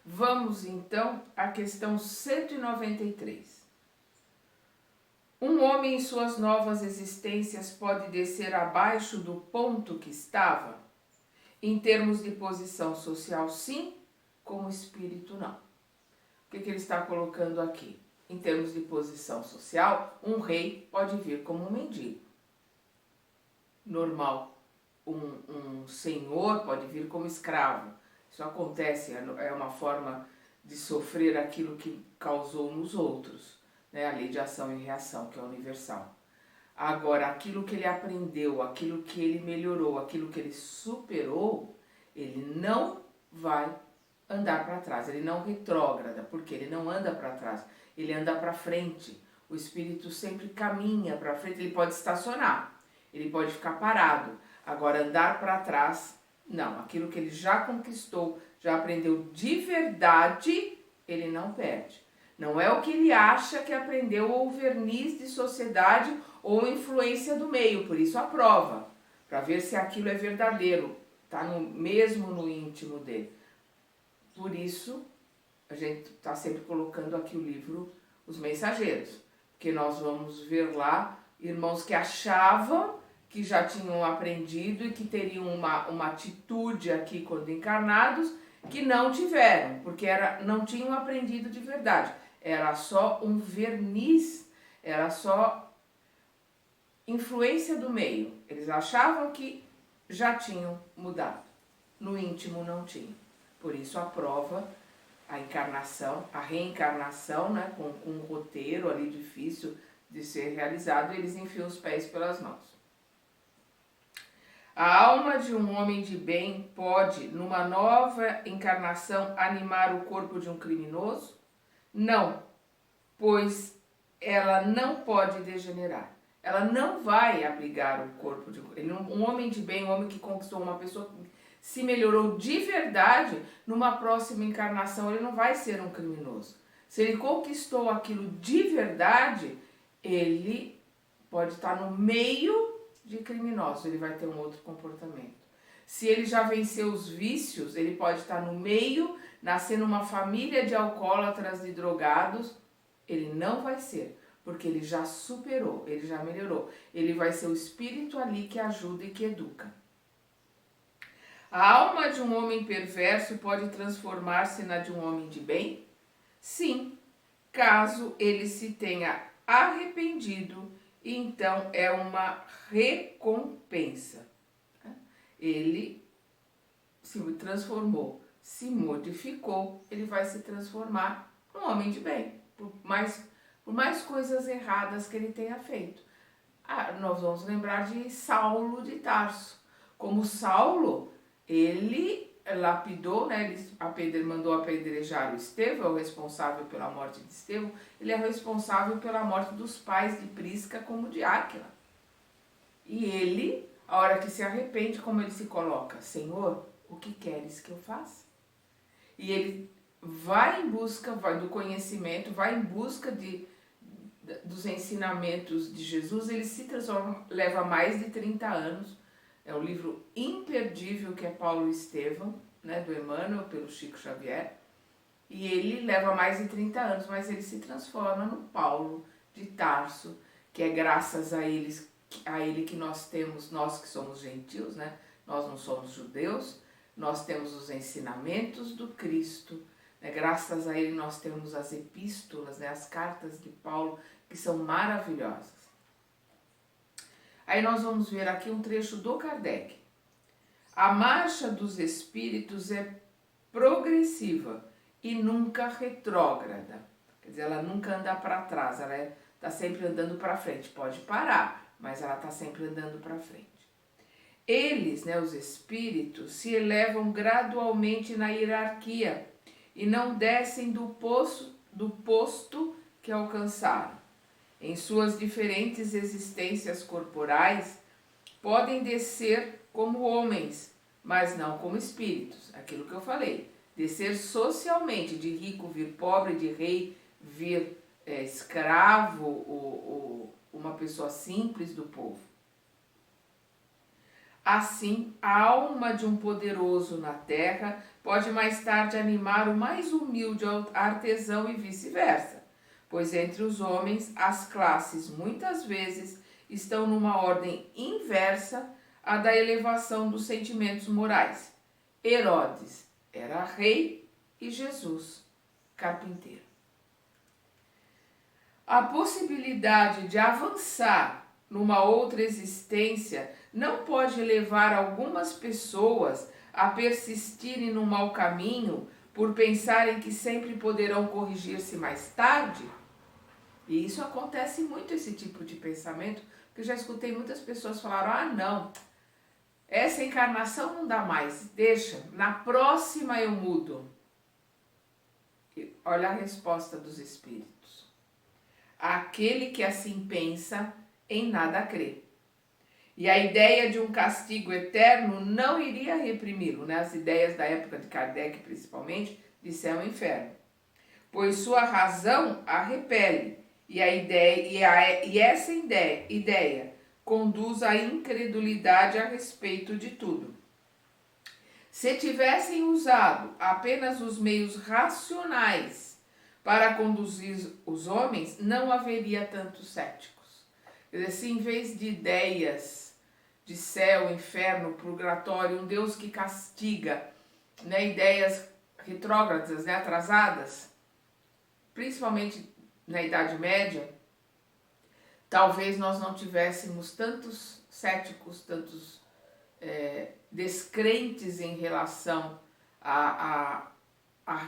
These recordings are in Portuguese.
Vamos então à questão 193. Um homem em suas novas existências pode descer abaixo do ponto que estava? Em termos de posição social, sim, como espírito, não. O que ele está colocando aqui? Em termos de posição social, um rei pode vir como um mendigo. Normal. Um senhor pode vir como escravo. Isso acontece, é uma forma de sofrer aquilo que causou nos outros, né? A lei de ação e reação, que é universal. Agora, aquilo que ele aprendeu, aquilo que ele melhorou, aquilo que ele superou, ele não vai andar para trás, ele não retrógrada, porque ele não anda para trás, ele anda para frente. O espírito sempre caminha para frente, ele pode estacionar, ele pode ficar parado. Agora, andar para trás, não. Aquilo que ele já conquistou, já aprendeu de verdade, ele não perde. Não é o que ele acha que aprendeu ou verniz de sociedade ou influência do meio, por isso a prova, para ver se aquilo é verdadeiro, está mesmo no íntimo dele. Por isso, a gente está sempre colocando aqui o livro Os Mensageiros, porque nós vamos ver lá irmãos que achavam que já tinham aprendido e que teriam uma atitude aqui quando encarnados, que não tiveram, porque não tinham aprendido de verdade. Era só um verniz, era só influência do meio. Eles achavam que já tinham mudado. No íntimo não tinham. Por isso a prova, a encarnação, a reencarnação, né, com um roteiro ali difícil de ser realizado, eles enfiam os pés pelas mãos. A alma de um homem de bem pode, numa nova encarnação, animar o corpo de um criminoso? Não, pois ela não pode degenerar. Ela não vai abrigar o corpo de um homem de bem, um homem que conquistou uma pessoa que se melhorou de verdade, numa próxima encarnação ele não vai ser um criminoso. Se ele conquistou aquilo de verdade, ele pode estar no meio de criminosos, ele vai ter um outro comportamento. Se ele já venceu os vícios, ele pode estar no meio, nascer numa família de alcoólatras e drogados, ele não vai ser, porque ele já superou, ele já melhorou. Ele vai ser o espírito ali que ajuda e que educa. A alma de um homem perverso pode transformar-se na de um homem de bem? Sim, caso ele se tenha arrependido, então é uma recompensa. Ele se transformou, se modificou, ele vai se transformar num homem de bem, por mais coisas erradas que ele tenha feito. Nós vamos lembrar de Saulo de Tarso. Como Saulo, ele lapidou, né? Ele mandou apedrejar o Estevão, é o responsável pela morte de Estevão. Ele é responsável pela morte dos pais de Prisca como de Áquila. E ele, a hora que se arrepende, como ele se coloca? Senhor, o que queres que eu faça? E ele vai em busca do conhecimento, vai em busca dos ensinamentos de Jesus. Ele se transforma, leva mais de 30 anos. É um livro imperdível que é Paulo e Estevão, né, do Emmanuel, pelo Chico Xavier. E ele leva mais de 30 anos, mas ele se transforma no Paulo de Tarso, que é graças a ele que nós temos, nós que somos gentios, né? Nós não somos judeus, nós temos os ensinamentos do Cristo, né? Graças a ele nós temos as epístolas, né? As cartas de Paulo, que são maravilhosas. Aí nós vamos ver aqui um trecho do Kardec. A marcha dos espíritos é progressiva e nunca retrógrada. Quer dizer, ela nunca anda para trás, ela está sempre andando para frente. Pode parar, mas ela está sempre andando para frente. Eles, né, os espíritos, se elevam gradualmente na hierarquia e não descem do posto que alcançaram. Em suas diferentes existências corporais, podem descer como homens, mas não como espíritos. Aquilo que eu falei. Descer socialmente, de rico vir pobre, de rei vir escravo ou uma pessoa simples do povo. Assim, a alma de um poderoso na terra pode mais tarde animar o mais humilde artesão e vice-versa, pois entre os homens as classes muitas vezes estão numa ordem inversa à da elevação dos sentimentos morais. Herodes era rei e Jesus carpinteiro. A possibilidade de avançar numa outra existência não pode levar algumas pessoas a persistirem no mau caminho por pensarem que sempre poderão corrigir-se mais tarde? E isso acontece muito, esse tipo de pensamento, porque eu já escutei muitas pessoas falar: não, essa encarnação não dá mais, deixa, na próxima eu mudo. E olha a resposta dos espíritos: aquele que assim pensa, em nada crê. E a ideia de um castigo eterno não iria reprimi-lo, né? As ideias da época de Kardec, principalmente, de céu e inferno. Pois sua razão a repele, e essa ideia conduz à incredulidade a respeito de tudo. Se tivessem usado apenas os meios racionais para conduzir os homens, não haveria tantos céticos. Quer dizer, se em vez de ideias de céu, inferno, purgatório, um Deus que castiga, né, ideias retrógradas, né, atrasadas, principalmente na Idade Média, talvez nós não tivéssemos tantos céticos, tantos descrentes em relação à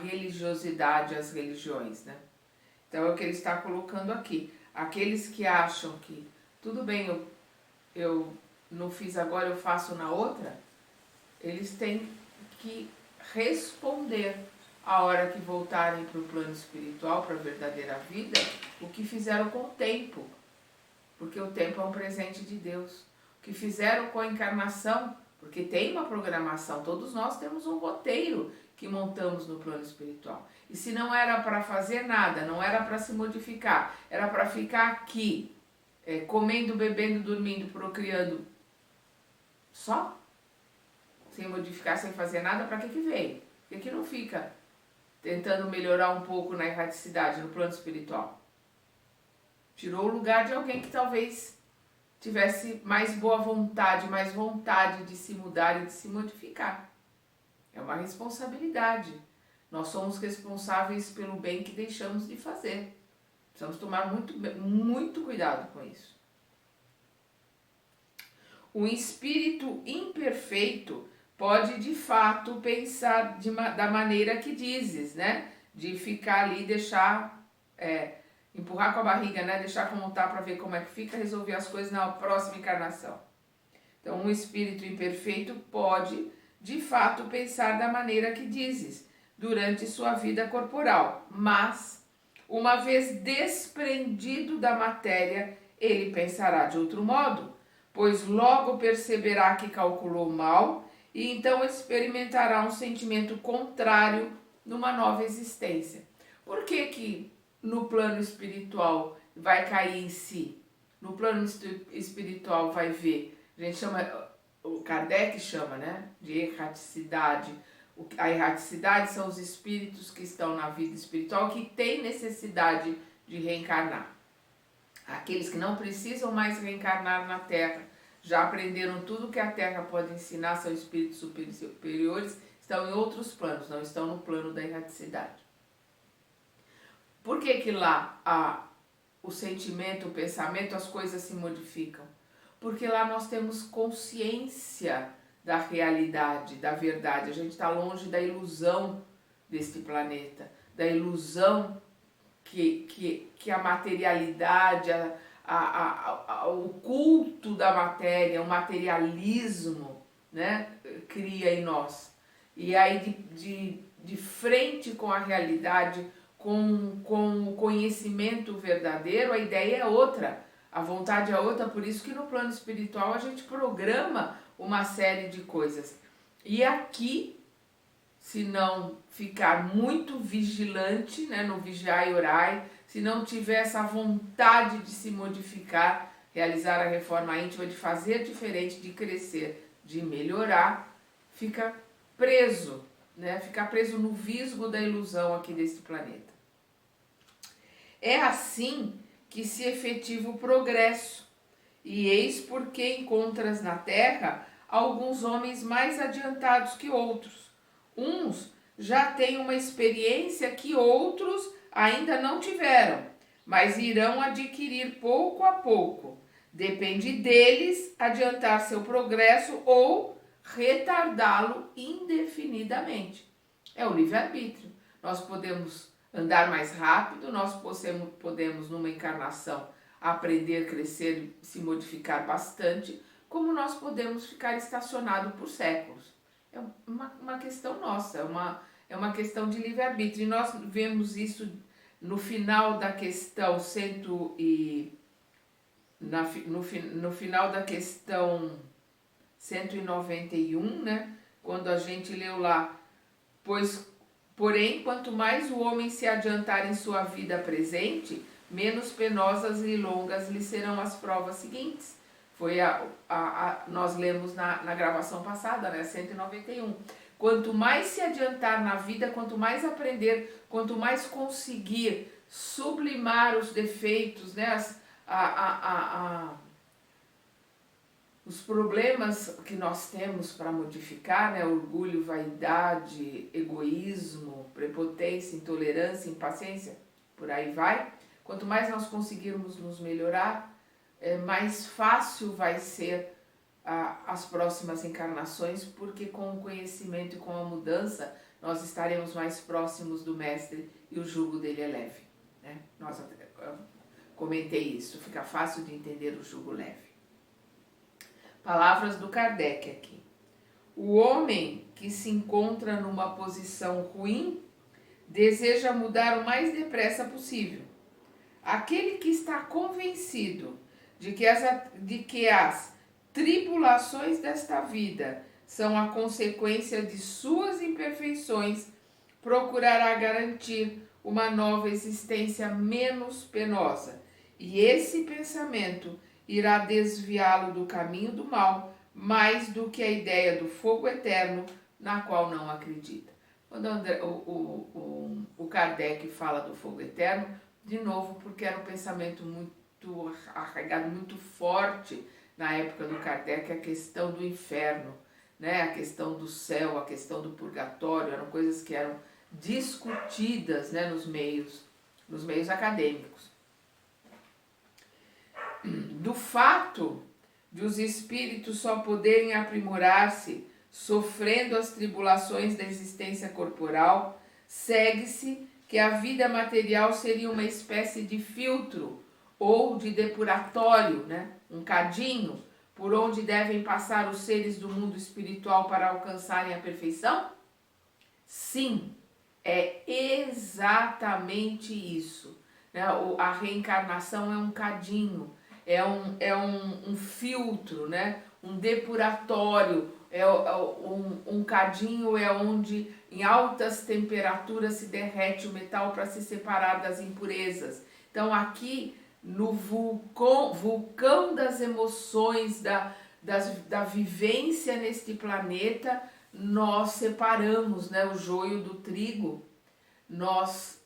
religiosidade, às religiões, né? Então é o que ele está colocando aqui. Aqueles que acham que tudo bem, eu não fiz agora, eu faço na outra, eles têm que responder a hora que voltarem para o plano espiritual, para a verdadeira vida, o que fizeram com o tempo, porque o tempo é um presente de Deus. O que fizeram com a encarnação, porque tem uma programação, todos nós temos um roteiro que montamos no plano espiritual. E se não era para fazer nada, não era para se modificar, era para ficar aqui, comendo, bebendo, dormindo, procriando, só, sem modificar, sem fazer nada, para que veio? Por que não fica tentando melhorar um pouco na erraticidade, no plano espiritual? Tirou o lugar de alguém que talvez tivesse mais boa vontade, mais vontade de se mudar e de se modificar. É uma responsabilidade. Nós somos responsáveis pelo bem que deixamos de fazer. Precisamos tomar muito cuidado com isso. O espírito imperfeito pode de fato pensar da maneira que dizes, né? De ficar ali, deixar, empurrar com a barriga, né? Deixar como tá para ver como é que fica, resolver as coisas na próxima encarnação. Então, um espírito imperfeito pode de fato pensar da maneira que dizes durante sua vida corporal, mas uma vez desprendido da matéria, ele pensará de outro modo, pois logo perceberá que calculou mal e então experimentará um sentimento contrário numa nova existência. Por que no plano espiritual vai cair em si? No plano espiritual vai ver, a gente chama, o Kardec chama, né, de erraticidade. A erraticidade são os espíritos que estão na vida espiritual que têm necessidade de reencarnar. Aqueles que não precisam mais reencarnar na Terra, já aprenderam tudo que a Terra pode ensinar, são espíritos superiores, estão em outros planos, não estão no plano da erraticidade. Por que lá o sentimento, o pensamento, as coisas se modificam? Porque lá nós temos consciência da realidade, da verdade. A gente está longe da ilusão deste planeta, da ilusão que a materialidade, o culto da matéria, o materialismo, né, cria em nós. E aí de frente com a realidade, com o conhecimento verdadeiro, a ideia é outra, a vontade é outra, por isso que no plano espiritual a gente programa uma série de coisas. E aqui, se não ficar muito vigilante, né, no vigiar e orar, se não tiver essa vontade de se modificar, realizar a reforma íntima, de fazer diferente, de crescer, de melhorar, fica preso, né? Fica preso no visgo da ilusão aqui deste planeta. É assim que se efetiva o progresso, e eis porque encontras na Terra alguns homens mais adiantados que outros. Uns já têm uma experiência que outros ainda não tiveram, mas irão adquirir pouco a pouco. Depende deles adiantar seu progresso ou retardá-lo indefinidamente. É o livre-arbítrio. Nós podemos andar mais rápido, nós podemos numa encarnação aprender, crescer, se modificar bastante, como nós podemos ficar estacionado por séculos. É uma questão nossa, é uma questão de livre-arbítrio. E nós vemos isso no final da questão no final da questão 191, né? Quando a gente leu lá, porém, quanto mais o homem se adiantar em sua vida presente, menos penosas e longas lhe serão as provas seguintes. Nós lemos na gravação passada, né? 191. Quanto mais se adiantar na vida, quanto mais aprender, quanto mais conseguir sublimar os defeitos, né? Os problemas que nós temos para modificar, né? Orgulho, vaidade, egoísmo, prepotência, intolerância, impaciência, por aí vai. Quanto mais nós conseguirmos nos melhorar, mais fácil vai ser as próximas encarnações, porque com o conhecimento e com a mudança, nós estaremos mais próximos do Mestre e o jugo dele é leve, né? Eu comentei isso, fica fácil de entender o jugo leve. Palavras do Kardec aqui. O homem que se encontra numa posição ruim deseja mudar o mais depressa possível. Aquele que está convencido de que as tribulações desta vida são a consequência de suas imperfeições, procurará garantir uma nova existência menos penosa, e esse pensamento irá desviá-lo do caminho do mal, mais do que a ideia do fogo eterno, na qual não acredita. Quando o Kardec fala do fogo eterno, de novo, porque era um pensamento muito arraigado, muito forte na época do Kardec, a questão do inferno, né? A questão do céu, a questão do purgatório, eram coisas que eram discutidas, né, nos meios acadêmicos. Do fato de os espíritos só poderem aprimorar-se sofrendo as tribulações da existência corporal, segue-se que a vida material seria uma espécie de filtro ou de depuratório, né? Um cadinho por onde devem passar os seres do mundo espiritual para alcançarem a perfeição? Sim, é exatamente isso. A reencarnação é um cadinho, é um filtro, né? Um depuratório, um cadinho é onde em altas temperaturas se derrete o metal para se separar das impurezas. Então aqui no vulcão das emoções, da vivência neste planeta, nós separamos, né, o joio do trigo. Nós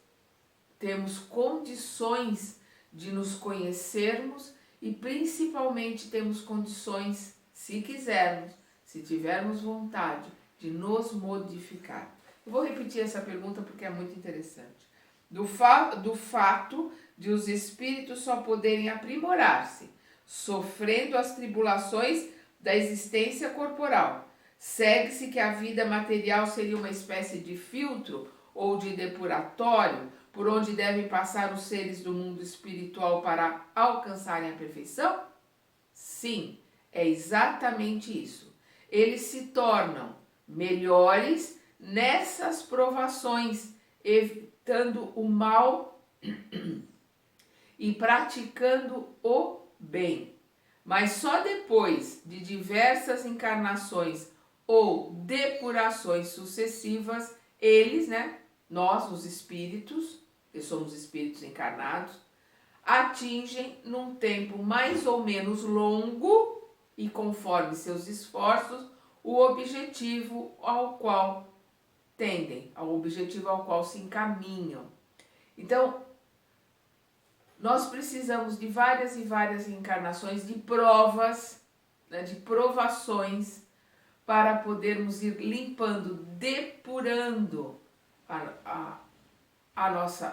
temos condições de nos conhecermos e principalmente temos condições, se quisermos, se tivermos vontade, de nos modificar. Eu vou repetir essa pergunta porque é muito interessante. Do fato de os espíritos só poderem aprimorar-se, sofrendo as tribulações da existência corporal, segue-se que a vida material seria uma espécie de filtro ou de depuratório por onde devem passar os seres do mundo espiritual para alcançarem a perfeição? Sim, é exatamente isso. Eles se tornam melhores nessas provações, evitando o mal e praticando o bem. Mas só depois de diversas encarnações ou depurações sucessivas, eles, né, nós, os espíritos, que somos espíritos encarnados, atingem num tempo mais ou menos longo, e conforme seus esforços, o objetivo ao qual tendem, ao objetivo ao qual se encaminham. Então, nós precisamos de várias e várias encarnações, de provas, né, de provações, para podermos ir limpando, depurando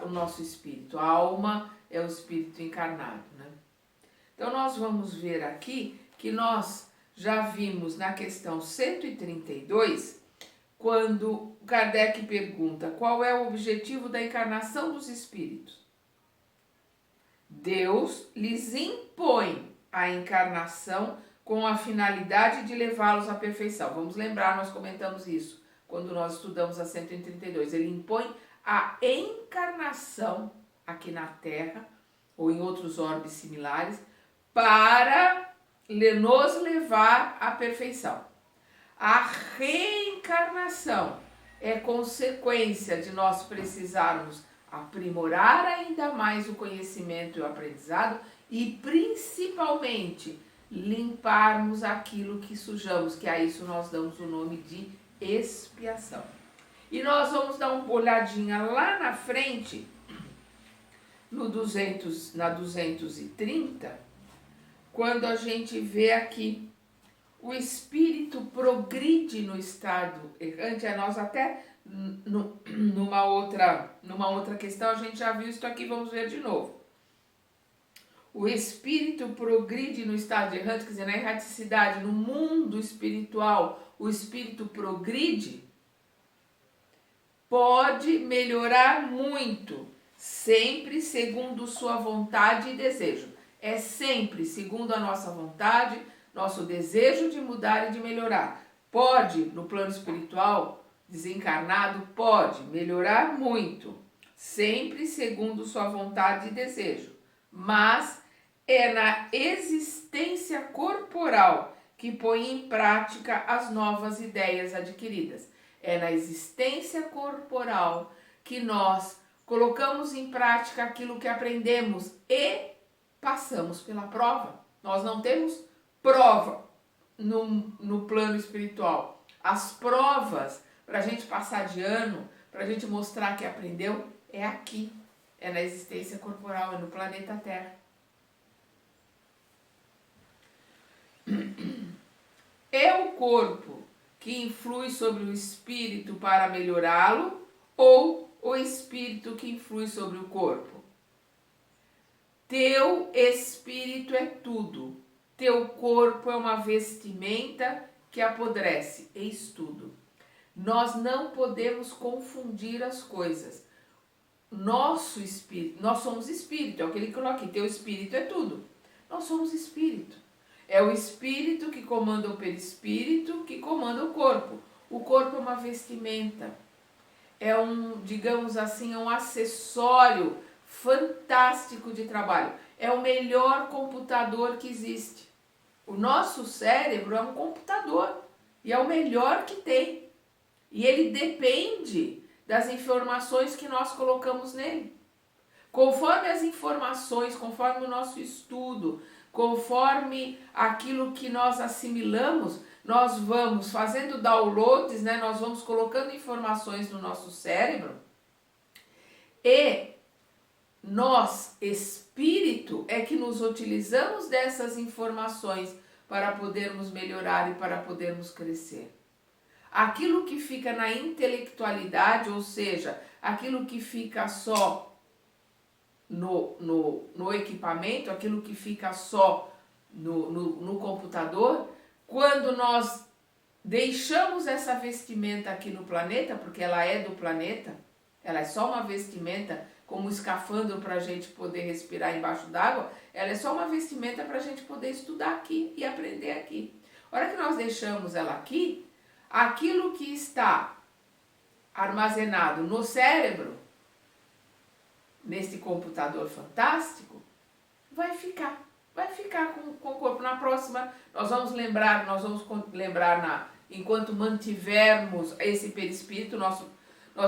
o nosso espírito. A alma é o espírito encarnado, né? Então, nós vamos ver aqui que nós já vimos na questão 132, quando Kardec pergunta qual é o objetivo da encarnação dos espíritos. Deus lhes impõe a encarnação com a finalidade de levá-los à perfeição. Vamos lembrar, nós comentamos isso quando nós estudamos a 132. Ele impõe a encarnação aqui na Terra ou em outros orbes similares para nos levar à perfeição. A reencarnação é consequência de nós precisarmos aprimorar ainda mais o conhecimento e o aprendizado e principalmente limparmos aquilo que sujamos, que a isso nós damos o nome de expiação. E nós vamos dar uma olhadinha lá na frente, na 230, quando a gente vê aqui o espírito progride no estado errante. Nós até numa outra questão a gente já viu isso aqui, vamos ver de novo. O espírito progride no estado errante, quer dizer, na erraticidade, no mundo espiritual, o espírito progride, pode melhorar muito, sempre segundo sua vontade e desejo. É sempre segundo a nossa vontade, nosso desejo de mudar e de melhorar. Pode, no plano espiritual, desencarnado, pode melhorar muito, sempre segundo sua vontade e desejo. Mas é na existência corporal que põe em prática as novas ideias adquiridas. É na existência corporal que nós colocamos em prática aquilo que aprendemos e passamos pela prova. Nós não temos prova no plano espiritual. As provas para a gente passar de ano, para a gente mostrar que aprendeu, é aqui. É na existência corporal, é no planeta Terra. É o corpo que influi sobre o espírito para melhorá-lo ou o espírito que influi sobre o corpo? Teu espírito é tudo, teu corpo é uma vestimenta que apodrece, eis tudo. Nós não podemos confundir as coisas. Nosso espírito, nós somos espírito, é o que ele coloca aqui, teu espírito é tudo. Nós somos espírito. É o espírito que comanda o perispírito, que comanda o corpo. O corpo é uma vestimenta. É digamos assim, um acessório fantástico de trabalho. É o melhor computador que existe. O nosso cérebro é um computador e é o melhor que tem. E ele depende das informações que nós colocamos nele. Conforme as informações, conforme o nosso estudo, conforme aquilo que nós assimilamos, nós vamos fazendo downloads, né? Nós vamos colocando informações no nosso cérebro e nós, espírito, é que nos utilizamos dessas informações para podermos melhorar e para podermos crescer. Aquilo que fica na intelectualidade, ou seja, aquilo que fica só no equipamento, aquilo que fica só no computador, quando nós deixamos essa vestimenta aqui no planeta, porque ela é do planeta, ela é só uma vestimenta, como um escafandro para a gente poder respirar embaixo d'água, ela é só uma vestimenta para a gente poder estudar aqui e aprender aqui. A hora que nós deixamos ela aqui, aquilo que está armazenado no cérebro, nesse computador fantástico, vai ficar com o corpo. Na próxima, nós vamos lembrar enquanto mantivermos esse perispírito, nós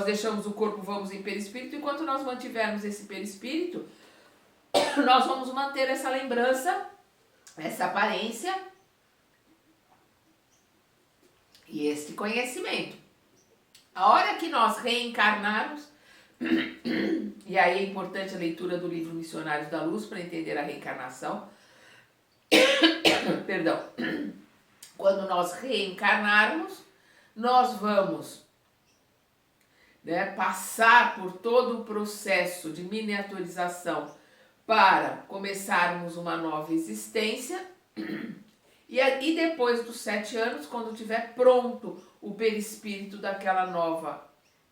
deixamos o corpo, vamos em perispírito, enquanto nós mantivermos esse perispírito, nós vamos manter essa lembrança, essa aparência, e este conhecimento. A hora que nós reencarnarmos, e aí é importante a leitura do livro Missionários da Luz para entender a reencarnação, perdão, quando nós reencarnarmos, nós vamos, né, passar por todo o processo de miniaturização para começarmos uma nova existência. E depois dos 7 anos, quando estiver pronto o perispírito daquela nova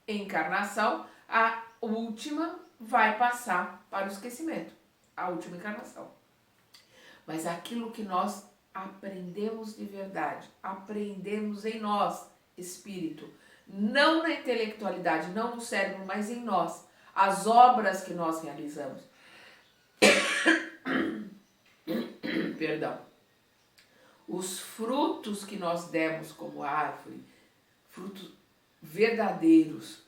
encarnação, a última vai passar para o esquecimento, a última encarnação. Mas aquilo que nós aprendemos de verdade, aprendemos em nós, espírito, não na intelectualidade, não no cérebro, mas em nós, as obras que nós realizamos. Perdão. Os frutos que nós demos como árvore, frutos verdadeiros,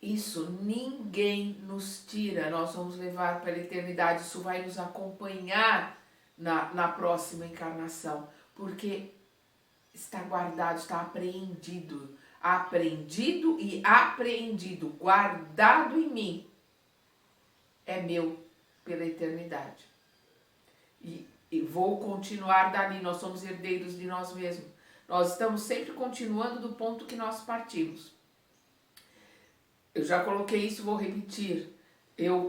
isso ninguém nos tira, nós vamos levar para a eternidade, isso vai nos acompanhar na próxima encarnação, porque está guardado, está apreendido, aprendido e apreendido, guardado em mim, é meu pela eternidade. E vou continuar dali, nós somos herdeiros de nós mesmos. Nós estamos sempre continuando do ponto que nós partimos. Eu já coloquei isso, vou repetir.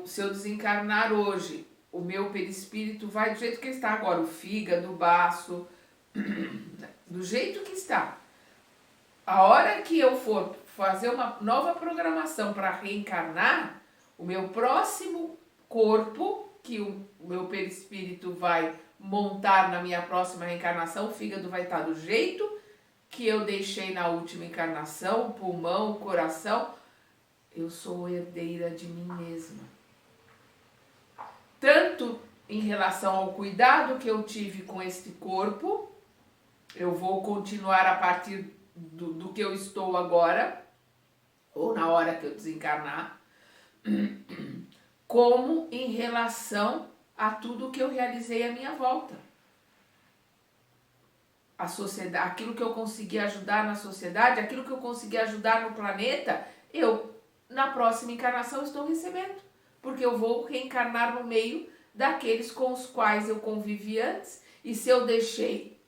Se eu desencarnar hoje, o meu perispírito vai do jeito que está agora, o fígado, o baço, do jeito que está. A hora que eu for fazer uma nova programação para reencarnar, o meu próximo corpo, que o meu perispírito vai montar na minha próxima reencarnação, o fígado vai estar do jeito que eu deixei na última encarnação, o pulmão, o coração. Eu sou herdeira de mim mesma. Tanto em relação ao cuidado que eu tive com este corpo, eu vou continuar a partir do que eu estou agora, ou na hora que eu desencarnar, como em relação a tudo que eu realizei à minha volta. A sociedade, aquilo que eu consegui ajudar na sociedade, aquilo que eu consegui ajudar no planeta, eu, na próxima encarnação, estou recebendo. Porque eu vou reencarnar no meio daqueles com os quais eu convivi antes. E se eu deixei,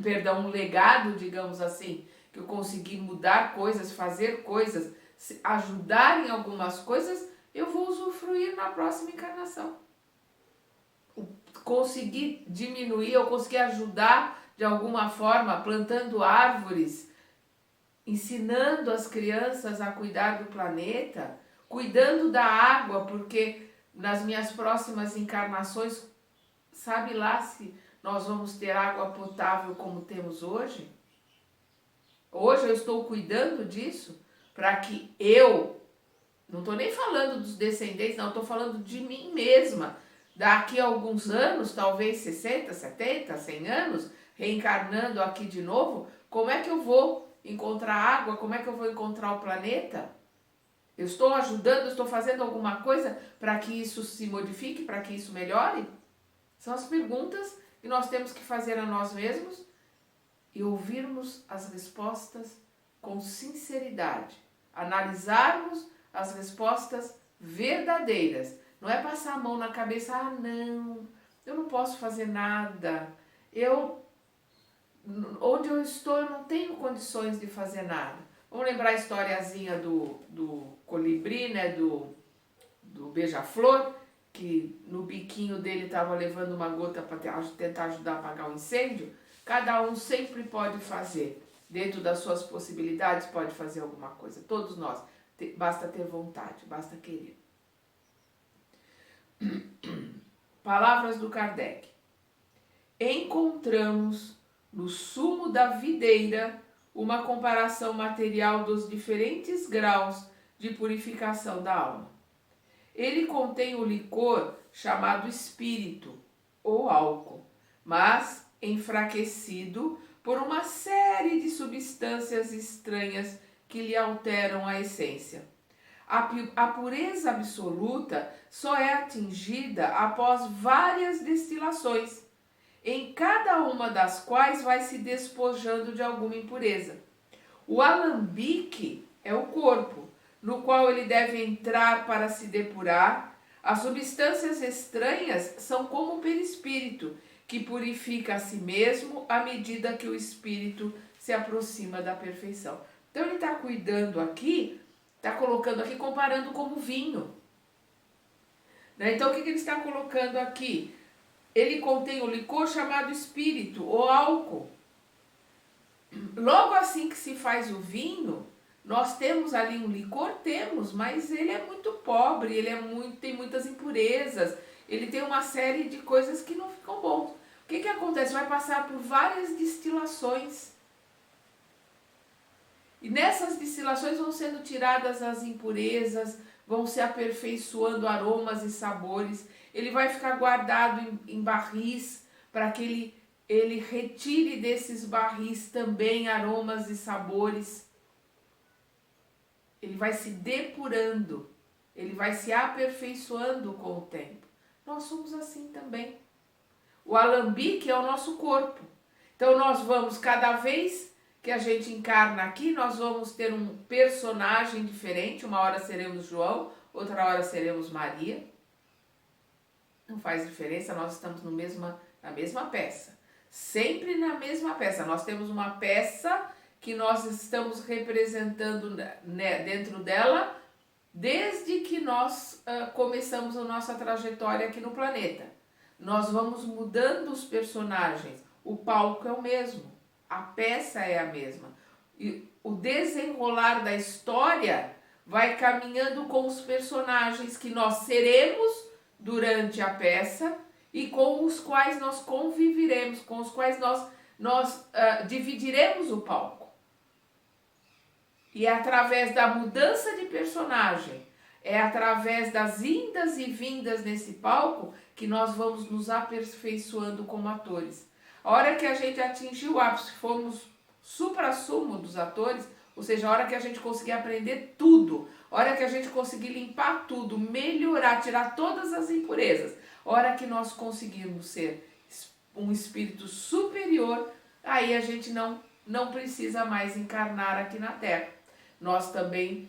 perdão, um legado, digamos assim, que eu consegui mudar coisas, fazer coisas, ajudar em algumas coisas, eu vou usufruir na próxima encarnação. Conseguir diminuir, eu consegui ajudar de alguma forma, plantando árvores, ensinando as crianças a cuidar do planeta, cuidando da água, porque nas minhas próximas encarnações, sabe lá se nós vamos ter água potável como temos hoje? Hoje eu estou cuidando disso para que não estou nem falando dos descendentes, não, estou falando de mim mesma. Daqui a alguns anos, talvez 60, 70, 100 anos, reencarnando aqui de novo, como é que eu vou encontrar água? Como é que eu vou encontrar o planeta? Eu estou ajudando, estou fazendo alguma coisa para que isso se modifique, para que isso melhore? São as perguntas que nós temos que fazer a nós mesmos e ouvirmos as respostas com sinceridade. Analisarmos as respostas verdadeiras. Não é passar a mão na cabeça, não, eu não posso fazer nada. Onde eu estou, eu não tenho condições de fazer nada. Vamos lembrar a historiazinha do colibri, né, do beija-flor, que no biquinho dele estava levando uma gota para tentar ajudar a apagar o incêndio. Cada um sempre pode fazer, dentro das suas possibilidades, pode fazer alguma coisa. Todos nós, basta ter vontade, basta querer. Palavras do Kardec. Encontramos no sumo da videira uma comparação material dos diferentes graus de purificação da alma. Ele contém o licor chamado espírito ou álcool, mas enfraquecido por uma série de substâncias estranhas que lhe alteram a essência. A pureza absoluta só é atingida após várias destilações. em cada uma das quais vai se despojando de alguma impureza. O alambique é o corpo, no qual ele deve entrar para se depurar. As substâncias estranhas são como o perispírito, que purifica a si mesmo à medida que o espírito se aproxima da perfeição. Então ele está cuidando aqui, está colocando aqui, comparando como vinho. Então o que ele está colocando aqui? Ele contém o licor chamado espírito, ou álcool. Logo assim que se faz o vinho, nós temos ali um licor, temos, mas ele é muito pobre, tem muitas impurezas, ele tem uma série de coisas que não ficam bons. O que acontece? Vai passar por várias destilações. E nessas destilações vão sendo tiradas as impurezas, vão se aperfeiçoando aromas e sabores. Ele vai ficar guardado em barris para que ele retire desses barris também aromas e sabores. Ele vai se depurando, ele vai se aperfeiçoando com o tempo. Nós somos assim também. O alambique é o nosso corpo. Então nós vamos, cada vez que a gente encarna aqui, nós vamos ter um personagem diferente. Uma hora seremos João, outra hora seremos Maria. Não faz diferença, nós estamos na mesma peça. Sempre na mesma peça. Nós temos uma peça que nós estamos representando, né, dentro dela, desde que nós começamos a nossa trajetória aqui no planeta. Nós vamos mudando os personagens. O palco é o mesmo, a peça é a mesma. E o desenrolar da história vai caminhando com os personagens que nós seremos durante a peça e com os quais nós conviveremos, com os quais nós dividiremos o palco. E é através da mudança de personagem, é através das indas e vindas nesse palco que nós vamos nos aperfeiçoando como atores. A hora que a gente atingir o ápice, formos supra-sumo dos atores, ou seja, a hora que a gente conseguir aprender tudo, a hora que a gente conseguir limpar tudo, melhorar, tirar todas as impurezas, a hora que nós conseguirmos ser um espírito superior, aí a gente não precisa mais encarnar aqui na Terra. Nós também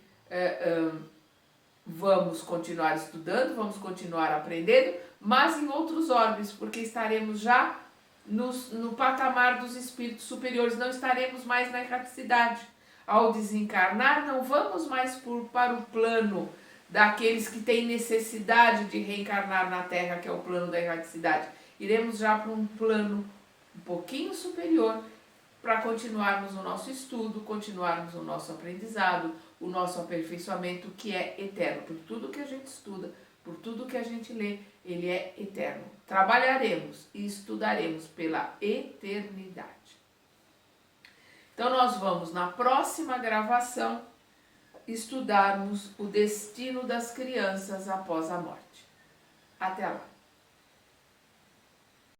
vamos continuar estudando, vamos continuar aprendendo, mas em outros orbes, porque estaremos já no patamar dos espíritos superiores, não estaremos mais na erraticidade. Ao desencarnar, não vamos mais para o plano daqueles que têm necessidade de reencarnar na Terra, que é o plano da erraticidade. Iremos já para um plano um pouquinho superior, para continuarmos o nosso estudo, continuarmos o nosso aprendizado, o nosso aperfeiçoamento, que é eterno. Por tudo que a gente estuda, por tudo que a gente lê, ele é eterno. Trabalharemos e estudaremos pela eternidade. Então nós vamos, na próxima gravação, estudarmos o destino das crianças após a morte. Até lá!